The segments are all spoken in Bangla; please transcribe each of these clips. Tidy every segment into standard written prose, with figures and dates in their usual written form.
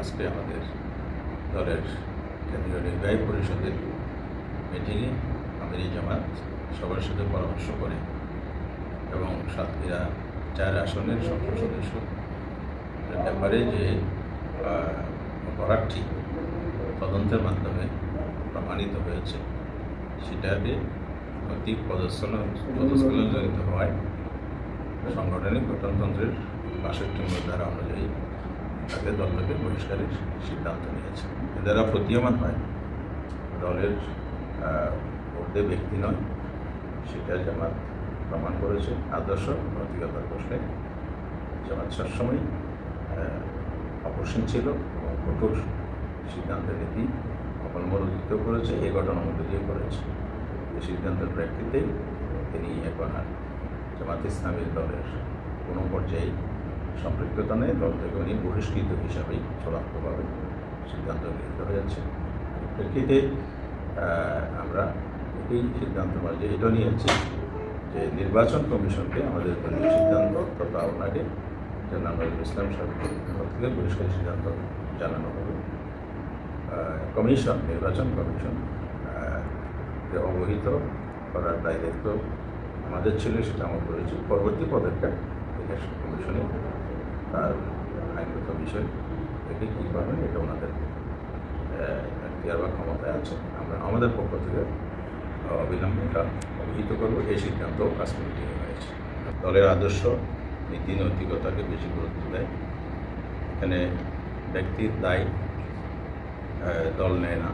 আজকে আমাদের দলের কেন্দ্রীয় নির্বাহী পরিষদের মিটিংয়ে আমিরি জামাত সবার সাথে পরামর্শ করে এবং সাতক্ষীরা 4 আসনের সংসদ সদস্য ব্যাপারে যে বরাতটি তদন্তের মাধ্যমে প্রমাণিত হয়েছে সেটাকে অধিক পদস্খলনজনিত হওয়ায় সাংগঠনিক গঠনতন্ত্রের 62 নম্বর ধারা অনুযায়ী তাকে দল থেকে বহিষ্কারের সিদ্ধান্ত নিয়েছে। এরা প্রতীয়মান হয় দলের ঊর্ধ্বে ব্যক্তি নয়, সেটা জামাত প্রমাণ করেছে। আদর্শ নৈতিকতার প্রশ্নে জামাত সবসময় অপসীম ছিল এবং কঠোর সিদ্ধান্তের নীতি অবলম্বনিত করেছে, এই ঘটনার মধ্যে দিয়ে করেছে। এই সিদ্ধান্তের প্রেক্ষিতেই তিনি এখন আর জামাত ইসলামী দলের কোনো পর্যায়ে সম্পৃক্ততা নেই, দল থেকে উনি বহিষ্কৃত হিসাবেই চূড়ান্তভাবে সিদ্ধান্ত গৃহীত হয়েছে। প্রেক্ষিতে আমরা এই সিদ্ধান্ত মাঝে এটা নিয়েছি যে নির্বাচন কমিশনকে আমাদের দলীয় সিদ্ধান্ত তথা ওনাকে জনাব ইসলাম সাহেব থেকে বহিষ্কারের সিদ্ধান্ত জানানো হবে। কমিশন নির্বাচন কমিশন অবহিত করার দায়িত্ব আমাদের ছিল, সেটা আমরা করেছি। পরবর্তী পদক্ষেপ ইলেকশন কমিশনে তার আইনগত বিষয় থেকে কী করবেন এটা ওনাদের এখতিয়ার বা ক্ষমতায় আছে। আমরা আমাদের পক্ষ থেকে অবিলম্বে এটা অবহিত করবো। এই সিদ্ধান্ত আজকে মিটিংয়ে হয়েছে। দলের আদর্শ নীতি নৈতিকতাকে বেশি গুরুত্ব দেয়। এখানে ব্যক্তির দায় দল নেয় না,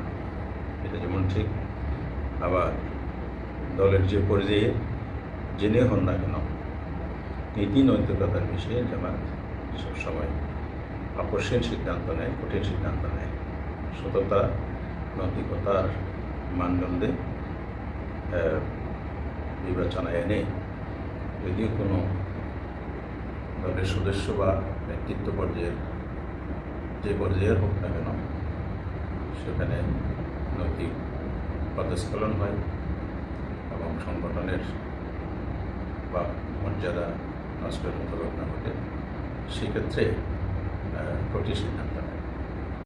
এটা যেমন ঠিক। আবার দলের যে পর্যায়ে জেনে হন না কেন নীতি নৈতিকতার বিষয়ে জামাত সবসময় আপসীন সিদ্ধান্ত নেয়, কঠিন সিদ্ধান্ত নেয়। সততা নৈতিকতার মানদণ্ডে বিবেচনায় এনে যদি কোনো দলের সদস্য বা নেতৃত্ব পর্যায়ের যে পর্যায়ের হোক না কেন সেখানে নৈতিক পদস্খলন হয় এবং সংগঠনের বা মর্যাদা নষ্টের মতো ঘটনা ঘটে, সেক্ষেত্রে কঠিন সিদ্ধান্ত